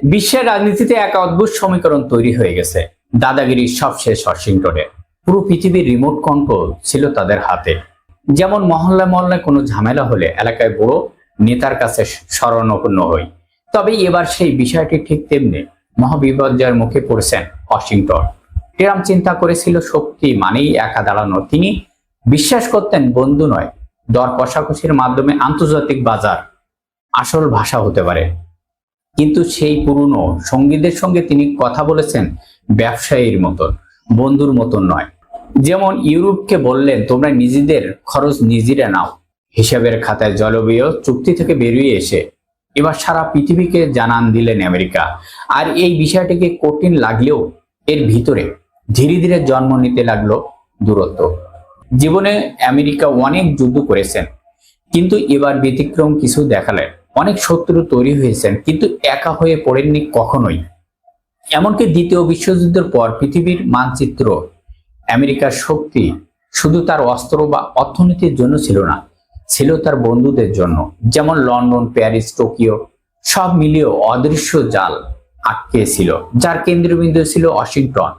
বিশ্বের রাজনীতিতে এক অদ্ভুত সমীকরণ তৈরি হয়ে গেছে। দাদাগিরির সবশেষ ওয়াশিংটনে। পুরো পৃথিবীর রিমোট কন্ট্রোল ছিল তাদের হাতে। যেমন মহল্লায় মহল্লায় কোনো ঝামেলা হলে এলাকায় বড় নেতার কাছে শরণাপন্ন হই। তবে এবার সেই বিষয়টি ঠিক তেমনি মহাবিপর্যয়ের মুখে পড়েছেন ওয়াশিংটন। ট্রাম্প চিন্তা করেছিল শক্তি মানেই একা দাঁড়ানো। তিনি বিশ্বাস করতেন বন্ধু নয়, দর কষাকষির মাধ্যমে আন্তর্জাতিক বাজার আসল ভাষা হতে পারে। কিন্তু সেই পুরনো সঙ্গীদের সঙ্গে তিনি কথা বলেছেন ব্যবসায়ীর মতন, বন্ধুর মতন নয়। যেমন ইউরোপকে বললেন, তোমরা নিজেদের খরচ নিজেরা নাও। হিসাবের খাতায় জলবায়ু চুক্তি থেকে বেরিয়ে এসে এবার সারা পৃথিবীকে জানান দিলেন আমেরিকা। আর এই বিষয়টিকে কঠিন লাগলেও এর ভিতরে ধীরে ধীরে জন্ম নিতে লাগলো দূরত্ব। জীবনে আমেরিকা অনেক যুদ্ধ করেছেন, কিন্তু এবার ব্যতিক্রম কিছু দেখালেন। অনেক শত্রু তৈরি হয়েছেন, কিন্তু একা হয়ে পড়েননি কখনোই। এমনকি দ্বিতীয় বিশ্বযুদ্ধের পর পৃথিবীর মানচিত্র আমেরিকার শক্তি শুধু তার অস্ত্র বা অর্থনীতির জন্য ছিল না, ছিল তার বন্ধুদের জন্য। যেমন লন্ডন, প্যারিস, টোকিও সব মিলিয়ে অদৃশ্য জাল আটকে ছিল, যার কেন্দ্রবিন্দু ছিল ওয়াশিংটন।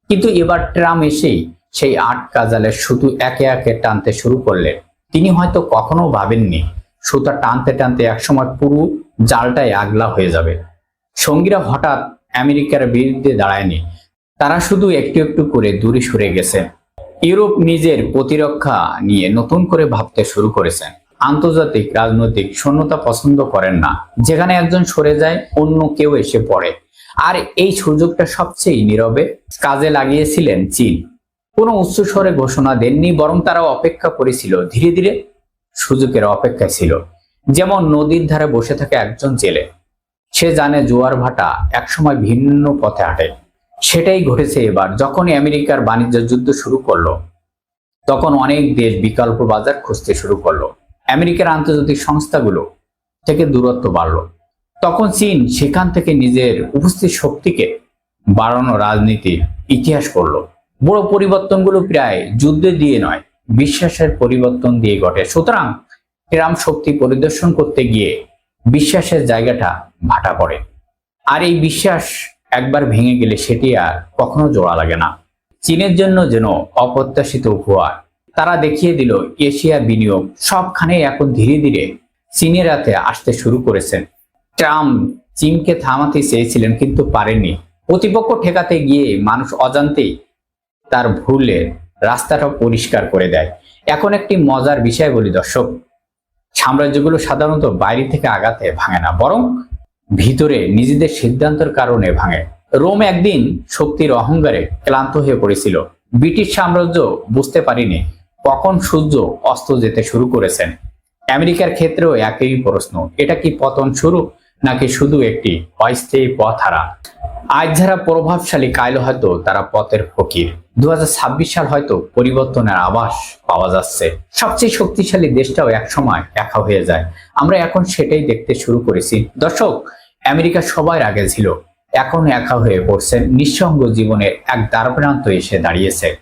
কিন্তু এবার ট্রাম্প এসেই সেই আটকা জালের সুতো একে একে টানতে শুরু করলেন। তিনি হয়তো কখনো ভাবেননি সুতা টানতে টানতে একসময় পুরো জালটাই আগলা হয়ে যাবে। সঙ্গীরা হঠাৎ আমেরিকার বিরুদ্ধে দাঁড়ায়নি, তারা শুধু একটু একটু করে দূরে সরে গেছে। ইউরোপ নিজের প্রতিরক্ষা নিয়ে নতুন করে ভাবতে শুরু করেছেন। আন্তর্জাতিক রাজনৈতিক শূন্যতা পছন্দ করেন না, যেখানে একজন সরে যায় অন্য কেউ এসে পড়ে। আর এই সুযোগটা সবচেয়ে নীরবে কাজে লাগিয়েছিলেন চীন। কোনো উচ্চস্বরে ঘোষণা দেননি, বরং তারা অপেক্ষা করেছিল, ধীরে ধীরে সুযোগের অপেক্ষায় ছিল। যেমন নদীর ধারে বসে থাকে একজন জেলে, সে জানে জোয়ার ভাটা একসময় ভিন্ন পথে হাঁটে। সেটাই ঘটেছে এবার। যখন আমেরিকার বাণিজ্য যুদ্ধ শুরু করলো, তখন অনেক দেশ বিকল্প বাজার খুঁজতে শুরু করলো। আমেরিকার আন্তর্জাতিক সংস্থাগুলো থেকে দূরত্ব বাড়লো। তখন চীন সেখান থেকে নিজের উপস্থিত শক্তিকে বাড়ানো রাজনীতির ইতিহাস করলো। বড় পরিবর্তনগুলো প্রায় যুদ্ধ দিয়ে নয়, বিশ্বাসের পরিবর্তন দিয়ে ঘটে। সুতরাং ট্রাম্প শক্তি পরিদর্শন করতে গিয়ে বিশ্বাসের জায়গাটা ভাটা পড়ে। আর এই বিশ্বাস একবার ভেঙে গেলে সেটি আর কখনো জোড়া লাগে না। চীনের জন্য যেন অপ্রত্যাশিত উপহার। তারা দেখিয়ে দিল এশিয়া বিনিয়োগ সবখানে এখন ধীরে ধীরে চীনের হাতে আসতে শুরু করেছেন। ট্রাম্প চীনকে থামাতে চেয়েছিলেন, কিন্তু পারেননি। প্রতিপক্ষ ঠেকাতে গিয়ে মানুষ অজান্তেই তার ভুলের রাস্তাটা পরিষ্কার করে দেয়। এখন একটি মজার বিষয় বলি দর্শক, সাম্রাজ্যগুলো সাধারণত বাইরে থেকে আঘাতে ভাঙে না, বরং ভিতরে নিজেদের সিদ্ধান্তের কারণে ভাঙে। রোম একদিন শক্তির অহংকারে ক্লান্ত হয়ে পড়েছিল। ব্রিটিশ সাম্রাজ্য বুঝতে পারেনি কখন সূর্য অস্ত যেতে শুরু করেছেন। আমেরিকার ক্ষেত্রেও একই প্রশ্ন, এটা কি পতন শুরু, নাকি শুধু একটি অস্থায়ী পথ হারা? আজ যারা প্রভাবশালী, কাল হয়তো তারা পথের ফকির। 2026 সাল হয়তো পরিবর্তনের আভাস পাওয়া যাচ্ছে। সবচেয়ে শক্তিশালী দেশটাও একসময় একা হয়ে যায়। আমরা এখন সেটাই দেখতে শুরু করেছি দর্শক। আমেরিকা সবার আগে ছিল, এখন একা হয়ে পড়ছে, নিঃসঙ্গ জীবনের এক দ্বারপ্রান্তে এসে দাঁড়িয়েছে।